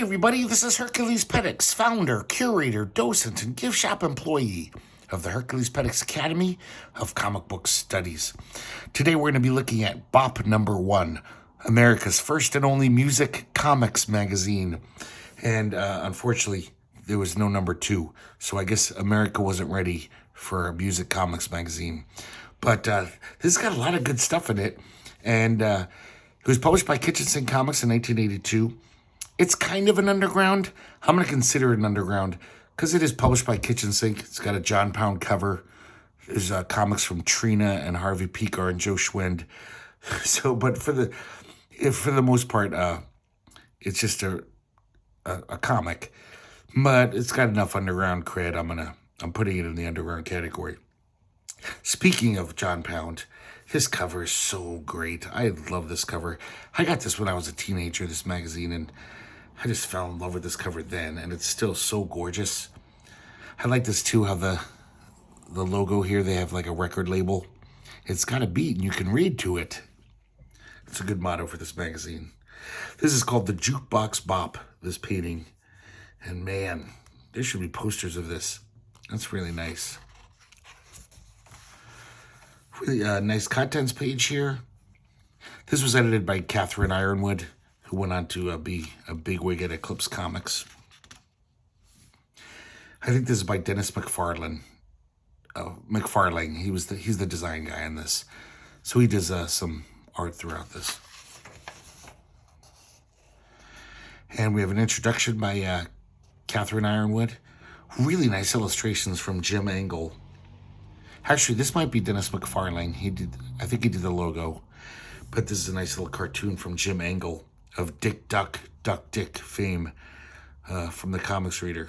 Hey everybody, this is herculespetix, founder, curator, docent, and gift shop employee of the herculespetix Academy of Comic Book Studies. Today we're going to be looking at Bop Number 1, America's first and only music comics magazine. And unfortunately, there was no number 2, so I guess America wasn't ready for a music comics magazine. But this has got a lot of good stuff in it, and it was published by Kitchen Sink Comics in 1982. It's kind of an underground. I'm going to consider it an underground because it is published by Kitchen Sink. It's got a John Pound cover. There's comics from Trina and Harvey, Pekar, and Joe Schwind. So, but for the most part, it's just a comic. But it's got enough underground cred. I'm putting it in the underground category. Speaking of John Pound, his cover is so great. I love this cover. I got this when I was a teenager, this magazine, and I just fell in love with this cover then, and it's still so gorgeous. I like this too, how the logo here, they have like a record label. It's got a beat and you can read to it. It's a good motto for this magazine. This is called the Jukebox Bop, this painting. And man, there should be posters of this. That's really nice. Really nice contents page here. This was edited by Catherine Ironwood, who went on to be a bigwig at Eclipse Comics. I think this is by Dennis McFarlane. He's the design guy on this. So he does some art throughout this. And we have an introduction by Catherine Ironwood. Really nice illustrations from Jim Engel. Actually, this might be Dennis McFarlane. I think he did the logo. But this is a nice little cartoon from Jim Engel of Dick Duck, Duck Dick fame from the Comics Reader.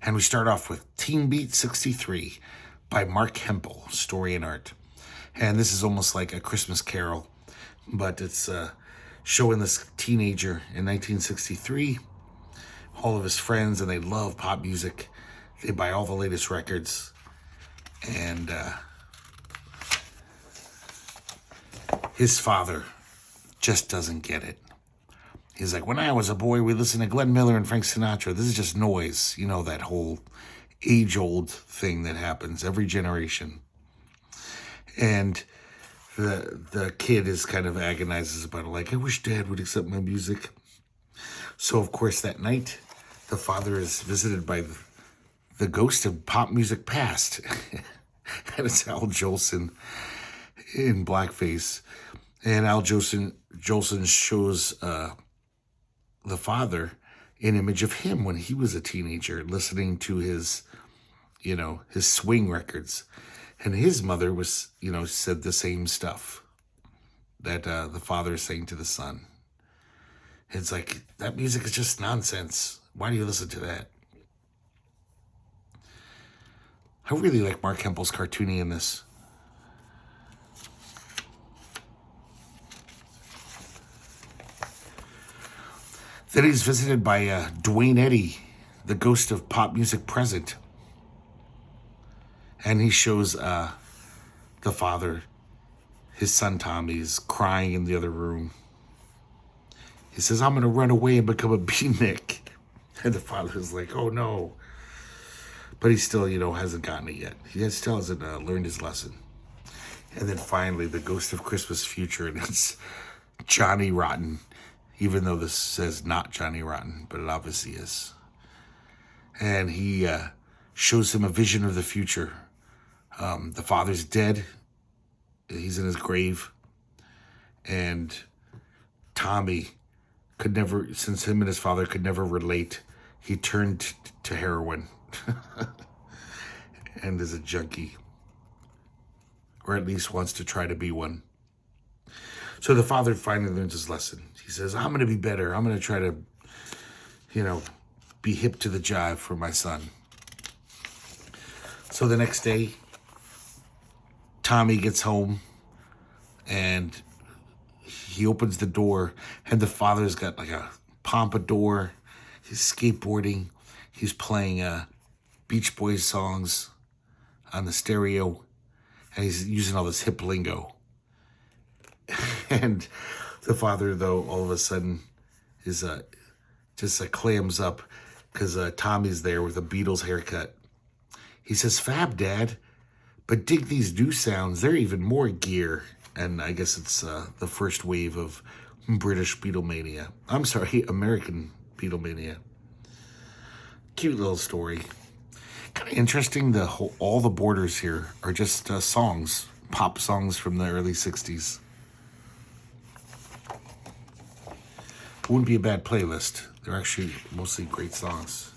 And we start off with Teen Beat 63 by Marc Hempel, story and art. And this is almost like a Christmas Carol, but it's showing this teenager in 1963, all of his friends, and they love pop music. They buy all the latest records, and his father just doesn't get it. He's like, when I was a boy, we listened to Glenn Miller and Frank Sinatra. This is just noise. You know, that whole age-old thing that happens every generation. And the kid is kind of agonizes about it, like, I wish Dad would accept my music. So, of course, that night, the father is visited by the ghost of pop music past. And it's Al Jolson in blackface. And Al Jolson shows the father an image of him when he was a teenager, listening to his swing records. And his mother was, said the same stuff that the father is saying to the son. It's like, that music is just nonsense. Why do you listen to that? I really like Marc Hempel's cartooning in this. Then he's visited by Dwayne Eddy, the ghost of pop music present. And he shows the father, his son Tommy's crying in the other room. He says, I'm going to run away and become a beatnik. And the father's like, oh no. But he still, hasn't gotten it yet. He still hasn't learned his lesson. And then finally, the ghost of Christmas future, and it's Johnny Rotten. Even though this says not Johnny Rotten, but it obviously is. And he shows him a vision of the future. The father's dead. He's in his grave. And Tommy since him and his father could never relate, he turned to heroin and is a junkie. Or at least wants to try to be one. So the father finally learns his lesson. He says, I'm going to be better. I'm going to try to, be hip to the jive for my son. So the next day, Tommy gets home and he opens the door, and the father's got like a pompadour. He's skateboarding. He's playing Beach Boys songs on the stereo, and he's using all this hip lingo. And The father, though, all of a sudden is just clams up because Tommy's there with a Beatles haircut. He says, "Fab, Dad, but dig these new sounds. They're even more gear." And I guess it's the first wave of British Beatlemania. I'm sorry, American Beatlemania. Cute little story. Kind of interesting. All the borders here are just songs, pop songs from the early '60s. Wouldn't be a bad playlist. They're actually mostly great songs.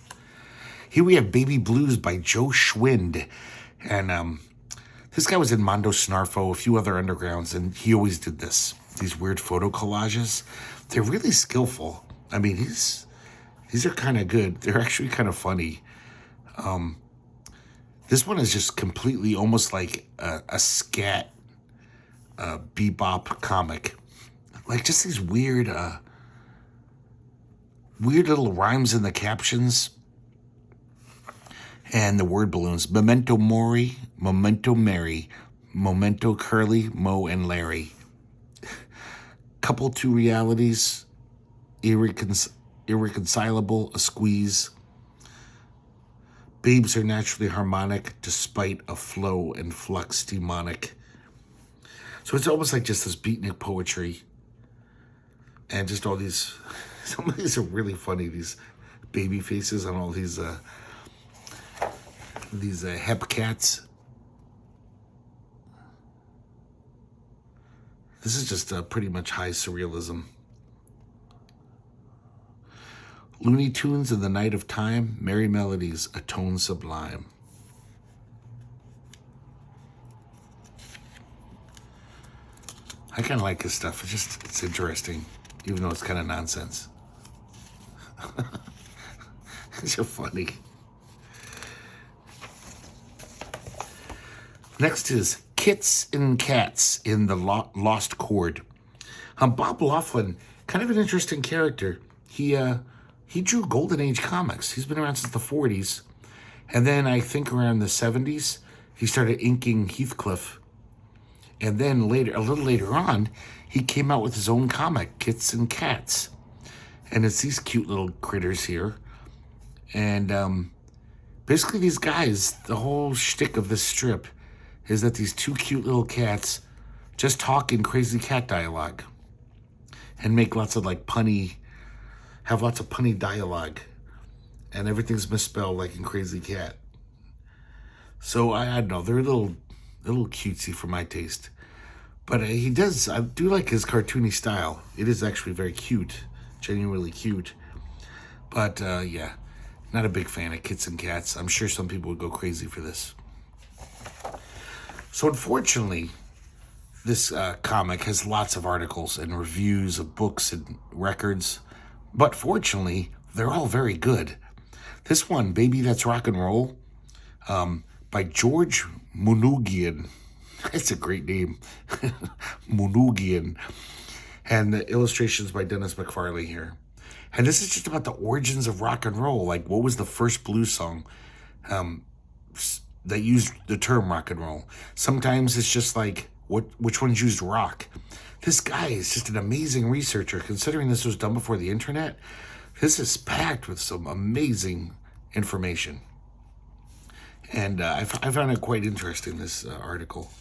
Here we have Baby Blues by Joe Schwind. And this guy was in Mondo Snarfo, a few other undergrounds, and he always did these weird photo collages. They're really skillful. I mean, these are kind of good. They're actually kind of funny. This one is just completely almost like a scat bebop comic. Like just these weird little rhymes in the captions. And the word balloons. Memento Mori, Memento Mary, Memento Curly, Mo and Larry. Couple two realities, irreconcilable, a squeeze. Babes are naturally harmonic, despite a flow and flux demonic. So it's almost like just this beatnik poetry. And just all these, some of these are really funny, these baby faces on all these hep cats. This is just pretty much high surrealism. Looney Tunes in the night of time, merry melodies, a tone sublime. I kind of like his stuff. It's interesting, even though it's kind of nonsense. It's so funny. Next is Kits and Cats in the Lost Chord. Bob Laughlin, kind of an interesting character. He drew Golden Age comics. He's been around since the 40s. And then I think around the 70s, he started inking Heathcliff. And then a little later on, he came out with his own comic, Kits and Cats. And it's these cute little critters here. And basically these guys, the whole shtick of this strip is that these two cute little cats just talk in crazy cat dialogue and make lots of have lots of punny dialogue, and everything's misspelled like in Crazy Cat. So I don't know, they're a little cutesy for my taste, but I do like his cartoony style. It is actually very cute, genuinely cute. But yeah, not a big fan of Kits and Cats. I'm sure some people would go crazy for this. So unfortunately, this comic has lots of articles and reviews of books and records, but fortunately, they're all very good. This one, Baby That's Rock and Roll, by George Munugian. That's a great name. Munugian. And the illustrations by Dennis McFarlane here. And this is just about the origins of rock and roll. Like, what was the first blues song that used the term rock and roll? Sometimes it's just like, which ones used rock? This guy is just an amazing researcher. Considering this was done before the internet, this is packed with some amazing information. And I found it quite interesting, this article.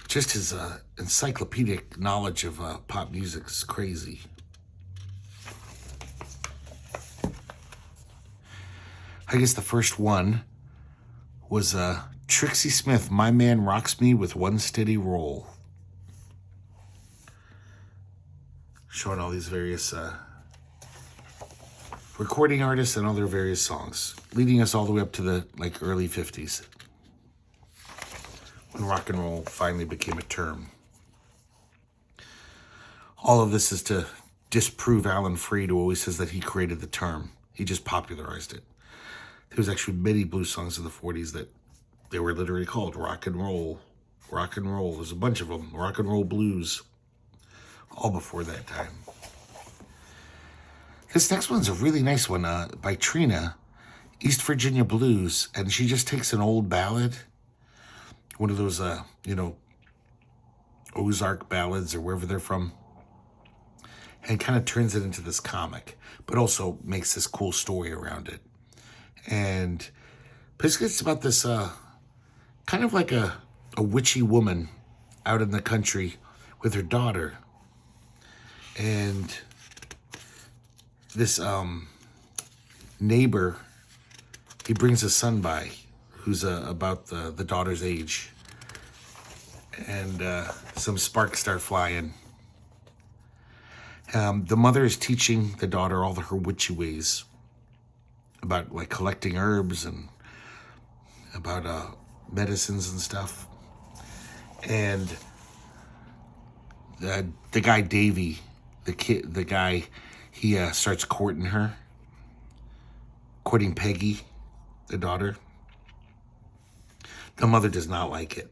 Just his encyclopedic knowledge of pop music is crazy. I guess the first one was Trixie Smith, My Man Rocks Me with One Steady Roll. Showing all these various recording artists and all their various songs, leading us all the way up to the early 50s, when rock and roll finally became a term. All of this is to disprove Alan Freed, who always says that he created the term. He just popularized it. There was actually many blues songs in the 40s that they were literally called rock and roll. Rock and roll. There's a bunch of them. Rock and roll blues. All before that time. This next one's a really nice one by Trina, East Virginia Blues. And she just takes an old ballad, one of those, Ozark ballads or wherever they're from, and kind of turns it into this comic, but also makes this cool story around it. And basically it's about this kind of like a witchy woman out in the country with her daughter. And this neighbor, he brings his son by, who's about the daughter's age. And some sparks start flying. The mother is teaching the daughter all her witchy ways about like collecting herbs and about medicines and stuff. And the guy Davy, the guy, he starts courting Peggy, the daughter. The mother does not like it.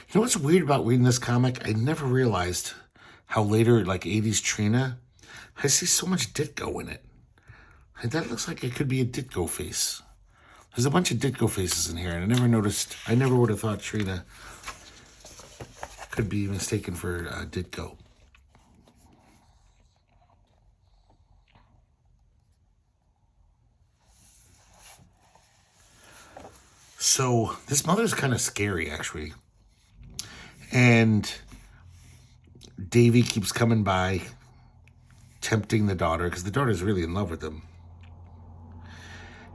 You know what's weird about reading this comic? I never realized how later, like 80s Trina, I see so much Ditko in it. And that looks like it could be a Ditko face. There's a bunch of Ditko faces in here, and I never would have thought Trina could be mistaken for Ditko. So this mother's kind of scary, actually. And Davy keeps coming by, tempting the daughter, because the daughter's really in love with him.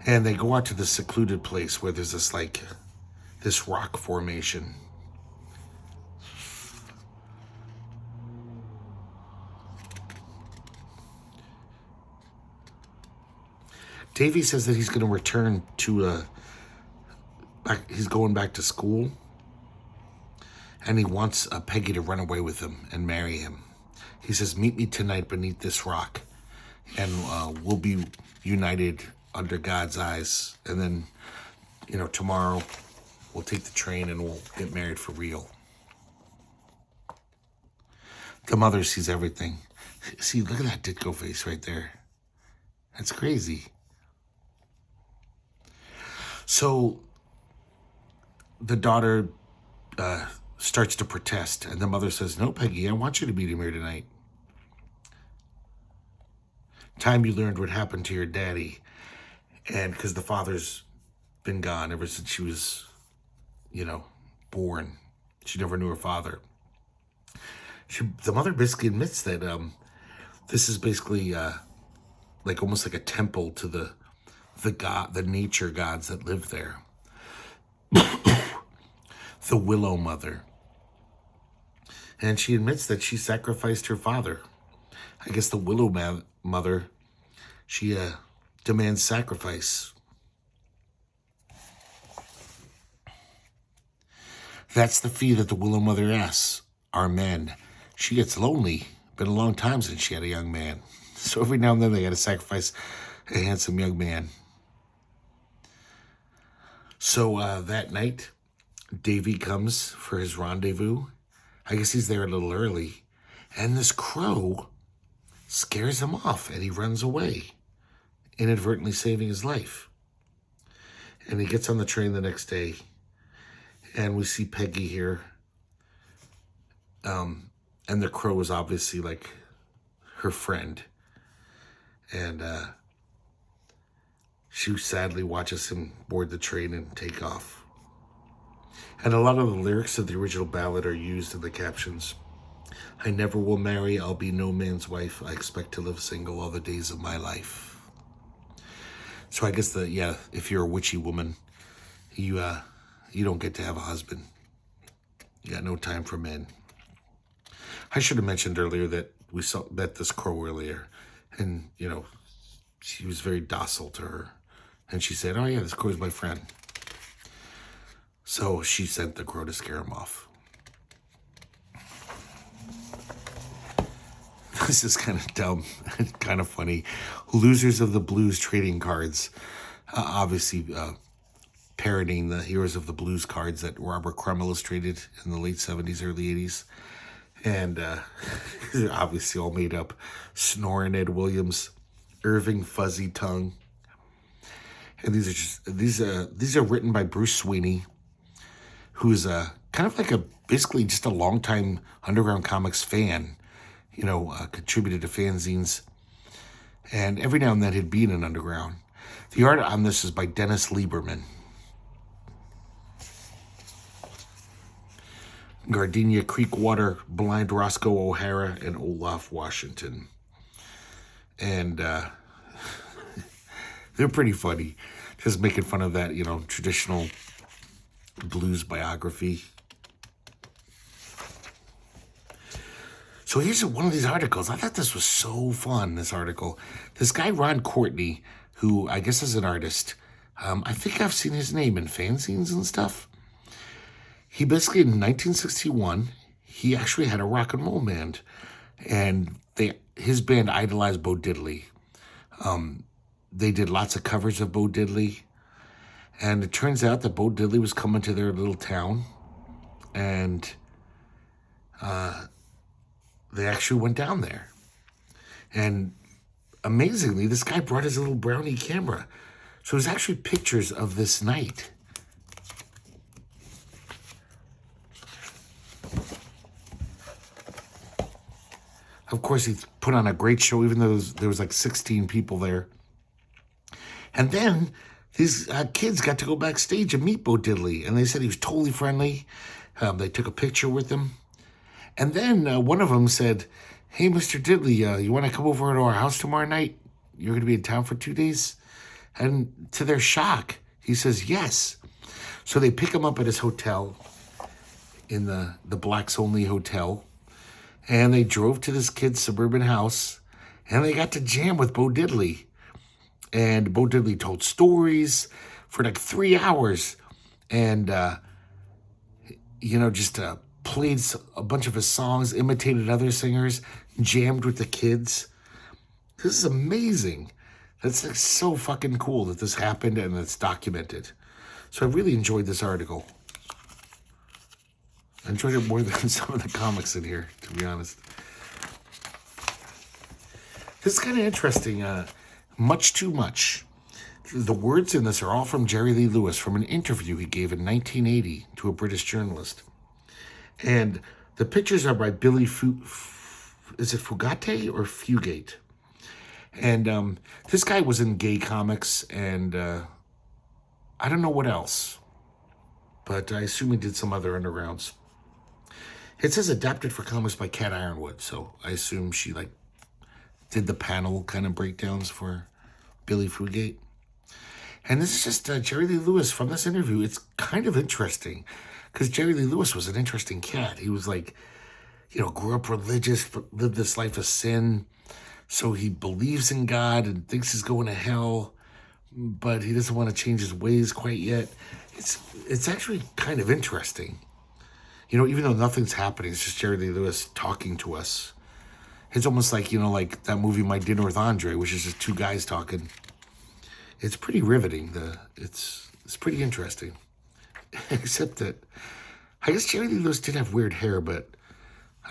And they go out to this secluded place where there's this rock formation. Davy says that he's going to return to he's going back to school, and he wants Peggy to run away with him and marry him. He says, meet me tonight beneath this rock, and we'll be united under God's eyes. And then, tomorrow we'll take the train and we'll get married for real. The mother sees everything. See, look at that Ditko face right there. That's crazy. So the daughter starts to protest, and the mother says, no, Peggy, I want you to meet him here tonight. Time you learned what happened to your daddy. And because the father's been gone ever since she was, born. She never knew her father. The mother basically admits that this is basically almost like a temple to the nature gods that live there. The Willow Mother. And she admits that she sacrificed her father. I guess the Willow Mother, she demands sacrifice. That's the fee that the Willow Mother asks our men. She gets lonely. Been a long time since she had a young man. So every now and then they got to sacrifice a handsome young man. So that night, Davy comes for his rendezvous. I guess he's there a little early. And this crow scares him off and he runs away, inadvertently saving his life. And he gets on the train the next day. And we see Peggy here. And the crow is obviously like her friend. And she sadly watches him board the train and take off. And a lot of the lyrics of the original ballad are used in the captions. I never will marry, I'll be no man's wife. I expect to live single all the days of my life. So I guess if you're a witchy woman, you don't get to have a husband. You got no time for men. I should have mentioned earlier that we met this crow earlier, and she was very docile to her, and she said, "Oh yeah, this crow's my friend." So she sent the crow to scare him off. This is kind of dumb, kind of funny. Losers of the Blues trading cards, obviously parodying the Heroes of the Blues cards that Robert Crumb illustrated in the late 70s, early 80s. And they're obviously all made up. Snoring Ed Williams, Irving Fuzzy Tongue. And these are written by Bruce Sweeney, who's kind kind of like basically just a longtime underground comics fan, contributed to fanzines. And every now and then he'd be in an underground. The art on this is by Dennis Lieberman. Gardenia Creekwater, Blind Roscoe O'Hara, and Olaf Washington. And they're pretty funny. Just making fun of that, traditional blues biography. So here's one of these articles. I thought this was so fun, this article. This guy, Ron Courtney, who I guess is an artist. I think I've seen his name in fanzines and stuff. He basically, in 1961, he actually had a rock and roll band. And his band idolized Bo Diddley. They did lots of covers of Bo Diddley. And it turns out that Bo Diddley was coming to their little town. And they actually went down there. And amazingly, this guy brought his little brownie camera. So there's actually pictures of this night. Of course, he put on a great show, even though there was like 16 people there. And then these kids got to go backstage and meet Bo Diddley. And they said he was totally friendly. They took a picture with him. And then one of them said, "Hey, Mr. Diddley, you want to come over to our house tomorrow night? You're going to be in town for 2 days?" And to their shock, he says, "Yes." So they pick him up at his hotel, in the Blacks Only Hotel. And they drove to this kid's suburban house, and they got to jam with Bo Diddley. And Bo Diddley told stories for like 3 hours, and just played a bunch of his songs, imitated other singers, jammed with the kids. This is amazing. That's like so fucking cool that this happened and it's documented. So I really enjoyed this article. I enjoyed it more than some of the comics in here, to be honest. This is kind of interesting. Much Too Much. The words in this are all from Jerry Lee Lewis from an interview he gave in 1980 to a British journalist. And the pictures are by Billy is it Fugate or Fugate? And this guy was in gay comics and I don't know what else. But I assume he did some other undergrounds. It says adapted for comics by Cat Ironwood, so I assume she did the panel kind of breakdowns for Billy Fugate. And this is just Jerry Lee Lewis from this interview. It's kind of interesting because Jerry Lee Lewis was an interesting cat. He was grew up religious, but lived this life of sin. So he believes in God and thinks he's going to hell, but he doesn't want to change his ways quite yet. It's actually kind of interesting. Even though nothing's happening, it's just Jerry Lee Lewis talking to us. It's almost like, like that movie My Dinner with Andre, which is just two guys talking. It's pretty riveting. It's pretty interesting. Except that, I guess Jerry Lee Lewis did have weird hair, but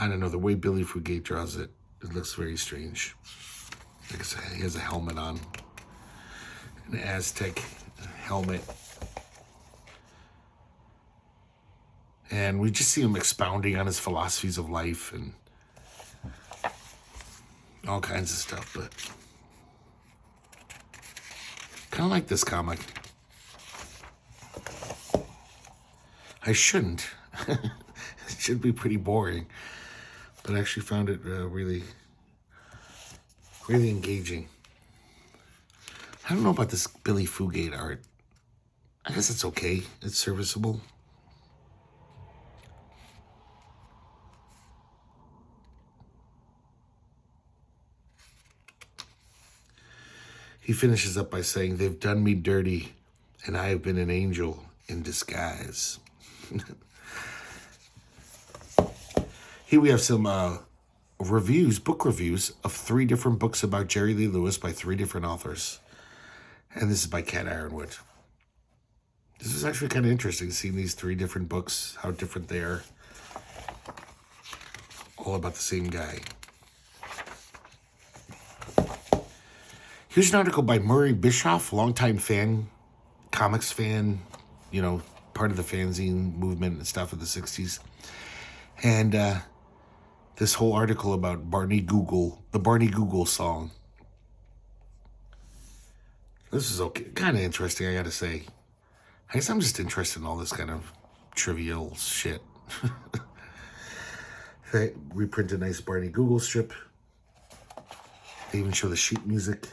I don't know, the way Billy Fugate draws it, it looks very strange. I guess he has a helmet on. An Aztec helmet. And we just see him expounding on his philosophies of life and all kinds of stuff, but kind of like this comic. I shouldn't. It should be pretty boring, but I actually found it really, really engaging. I don't know about this Billy Fugate art. I guess it's okay. It's serviceable. He finishes up by saying, "They've done me dirty, and I have been an angel in disguise." Here we have some book reviews of 3 different books about Jerry Lee Lewis by 3 different authors. And this is by Cat Ironwood. This is actually kind of interesting, seeing these 3 different books, how different they are. All about the same guy. Here's an article by Murray Bischoff, longtime fan, comics fan, part of the fanzine movement and stuff in the 60s. And this whole article about the Barney Google song. This is okay, kind of interesting, I gotta say. I guess I'm just interested in all this kind of trivial shit. They reprint a nice Barney Google strip. They even show the sheet music.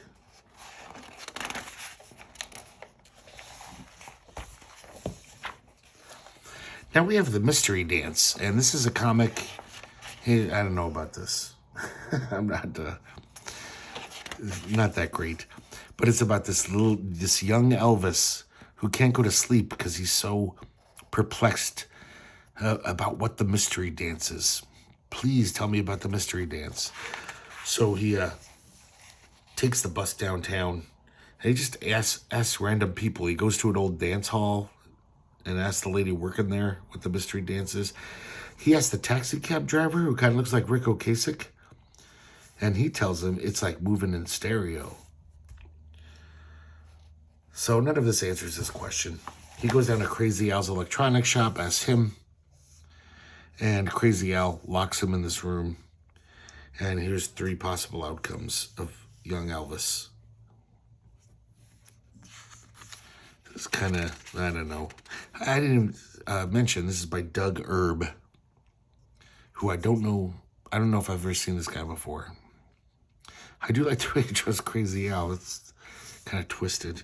Now we have the Mystery Dance, and this is a comic. Hey, I don't know about this. I'm not that great, but it's about this young Elvis who can't go to sleep because he's so perplexed about what the mystery dance is. Please tell me about the mystery dance. So he takes the bus downtown, and he just asks random people. He goes to an old dance hall and asks the lady working there what the mystery dance is. He asks the taxi cab driver, who kind of looks like Rick Ocasek, and he tells him it's like moving in stereo. So none of this answers this question. He goes down to Crazy Al's electronics shop, asks him, and Crazy Al locks him in this room. And here's 3 possible outcomes of young Elvis. It's kind of, I don't know. I didn't even mention this is by Doug Erb, who I don't know if I've ever seen this guy before. I do like the way he draws Crazy Al. It's kind of twisted.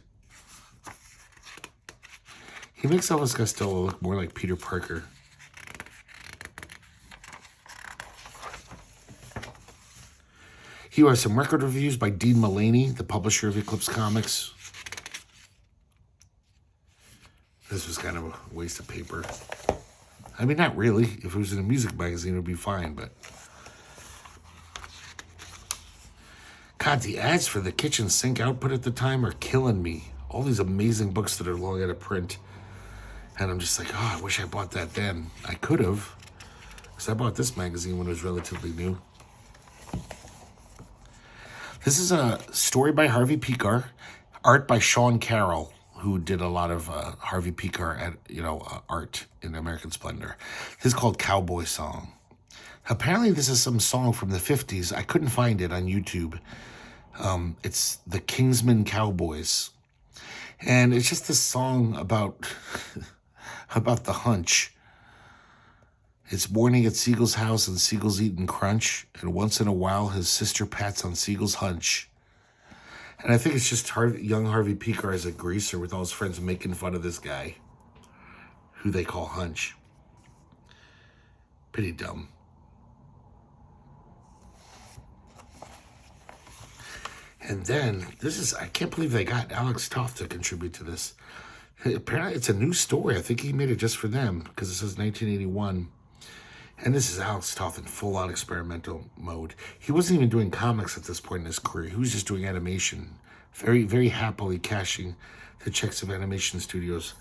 He makes Elvis Costello look more like Peter Parker. Here are some record reviews by Dean Mullaney, the publisher of Eclipse Comics. This was kind of a waste of paper. I mean, not really. If it was in a music magazine, it would be fine, but... God, the ads for the kitchen sink output at the time are killing me. All these amazing books that are long out of print. And I'm just like, oh, I wish I bought that then. I could have. Because I bought this magazine when it was relatively new. This is a story by Harvey Pekar, art by Sean Carroll, who did a lot of Harvey Pekar art in American Splendor. This is called Cowboy Song. Apparently this is some song from the 50s. I couldn't find it on YouTube. It's the Kingsmen Cowboys. And it's just this song about about the hunch. It's morning at Siegel's house and Siegel's eating crunch. And once in a while, his sister pats on Siegel's hunch. And I think it's just young Harvey Pekar as a greaser with all his friends making fun of this guy, who they call Hunch. Pretty dumb. And then, I can't believe they got Alex Toth to contribute to this. Apparently, it's a new story. I think he made it just for them, because it says 1981. And this is Alex Toth in full-on experimental mode. He wasn't even doing comics at this point in his career. He was just doing animation. Very, very happily cashing the checks of animation studios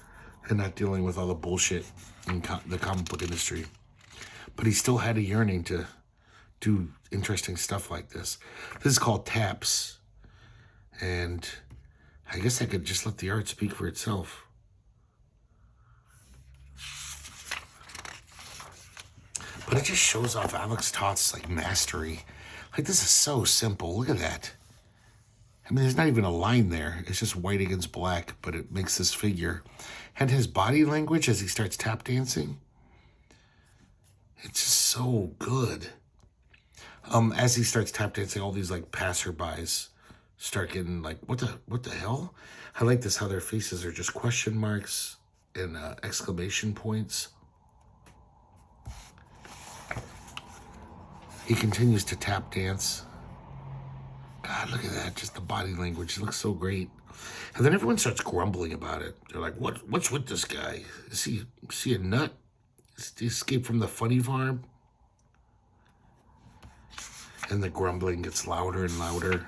and not dealing with all the bullshit in the comic book industry. But he still had a yearning to do interesting stuff like this. This is called Taps. And I guess I could just let the art speak for itself. But it just shows off Alex Toth's mastery. This is so simple. Look at that. I mean, there's not even a line there. It's just white against black, but it makes this figure. And his body language as he starts tap dancing, it's just so good. As he starts tap dancing, all these passerbys start getting what the hell? I like this, how their faces are just question marks and exclamation points. He continues to tap dance. God, look at that. Just the body language. It looks so great. And then everyone starts grumbling about it. They're like, what's with this guy? Is he a nut? Did he escape from the funny farm? And the grumbling gets louder and louder.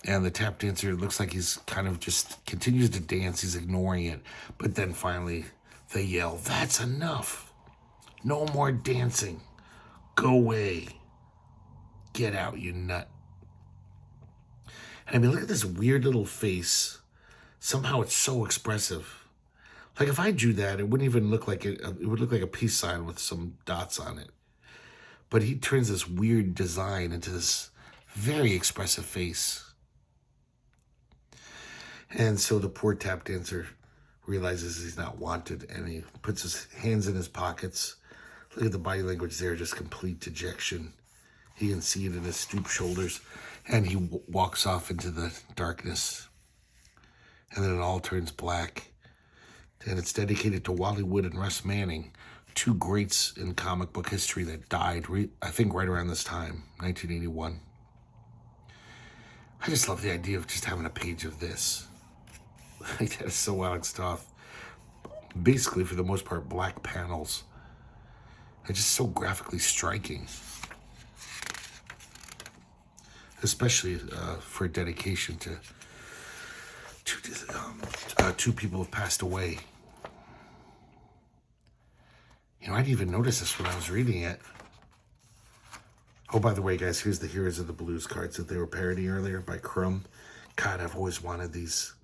And the tap dancer looks like he's kind of just continues to dance. He's ignoring it. But then finally they yell, "That's enough. No more dancing. Go away. Get out, you nut." And I mean, look at this weird little face. Somehow it's so expressive. Like if I drew that, it wouldn't even look like it would look like a peace sign with some dots on it. But he turns this weird design into this very expressive face. And so the poor tap dancer realizes he's not wanted, and he puts his hands in his pockets. Look at the body language there, just complete dejection. He can see it in his stooped shoulders, and he walks off into the darkness. And then it all turns black. And it's dedicated to Wally Wood and Russ Manning, two greats in comic book history that died, I think, right around this time, 1981. I just love the idea of just having a page of this. Like, that is so Alex Toth. Basically, for the most part, black panels. They're just so graphically striking. Especially for dedication to two people who have passed away. You know, I didn't even notice this when I was reading it. Oh, by the way, guys, here's the Heroes of the Blues cards that they were parodying earlier by Crumb. God, I've always wanted these.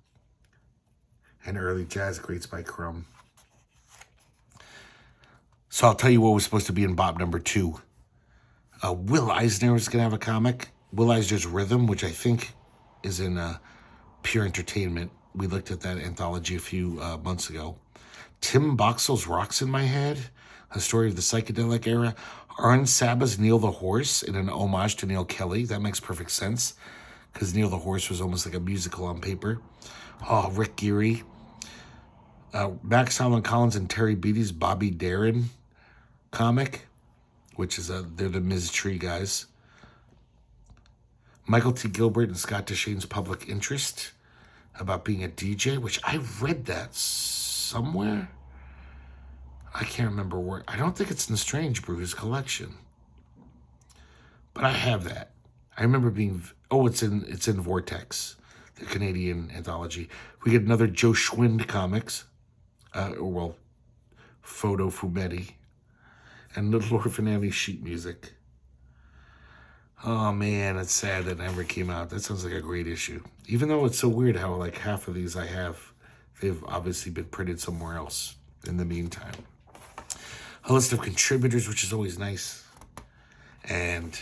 And early jazz greats by Crumb. So I'll tell you what was supposed to be in Bob number 2. Will Eisner is going to have a comic. Will Eisner's Rhythm, which I think is in Pure Entertainment. We looked at that anthology a few months ago. Tim Boxall's Rocks in My Head, a story of the psychedelic era. Arn Saba's Neil the Horse, in an homage to Neil Kelly. That makes perfect sense, because Neil the Horse was almost like a musical on paper. Oh, Rick Geary. Max Simon Collins and Terry Beattie's Bobby Darin comic, which is they're the Ms. Tree guys. Michael T. Gilbert and Scott Deshane's Public Interest, about being a DJ, which I read that somewhere. I can't remember where. I don't think it's in Strange Brew's collection, but I have that. I remember being. Oh, it's in Vortex, the Canadian anthology. We get another Joe Schwind comics, Photo Fumetti, and Little Orphan Annie sheet music. Oh man, it's sad that never came out. That sounds like a great issue. Even though it's so weird how like half of these I have, they've obviously been printed somewhere else in the meantime. A list of contributors, which is always nice. And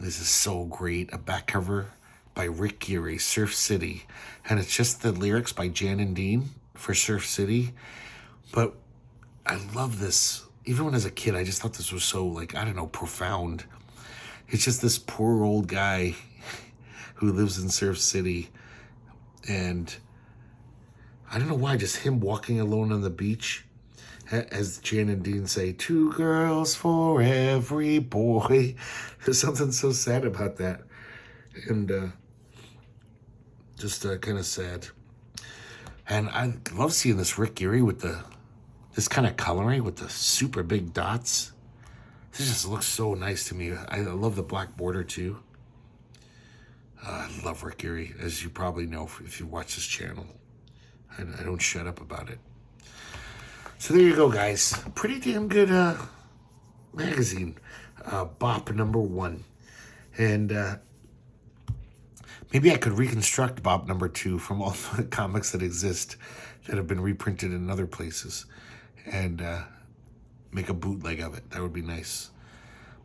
this is so great. A back cover by Rick Geary, Surf City. And it's just the lyrics by Jan and Dean for Surf City. But I love this. Even when I was a kid, I just thought this was so, like, I don't know, profound. It's just this poor old guy who lives in Surf City. And I don't know why, just him walking alone on the beach. As Jan and Dean say, 2 girls for every boy. There's something so sad about that. And just kind of sad. And I love seeing this Rick Geary with this kind of coloring with the super big dots. This just looks so nice to me. I love the black border too. I love Rick Geary, as you probably know if you watch this channel. I don't shut up about it. So there you go, guys. Pretty damn good magazine. Bop number 1. And maybe I could reconstruct Bop number 2 from all the comics that exist that have been reprinted in other places and make a bootleg of it. That would be nice.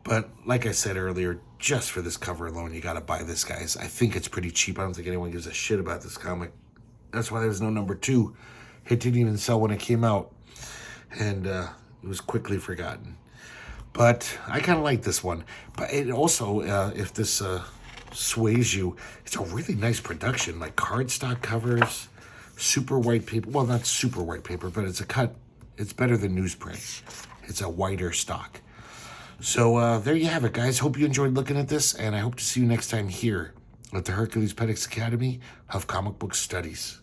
But like I said earlier, just for this cover alone, you got to buy this, guys. I think it's pretty cheap. I don't think anyone gives a shit about this comic. That's why there's no number 2. It didn't even sell when it came out. And it was quickly forgotten. But I kind of like this one. But it also, if this sways you, it's a really nice production. Like cardstock covers, super white paper. Well, not super white paper, but it's a cut. It's better than newsprint. It's a whiter stock. So there you have it, guys. Hope you enjoyed looking at this. And I hope to see you next time here at the Herculespetix Academy of Comic Book Studies.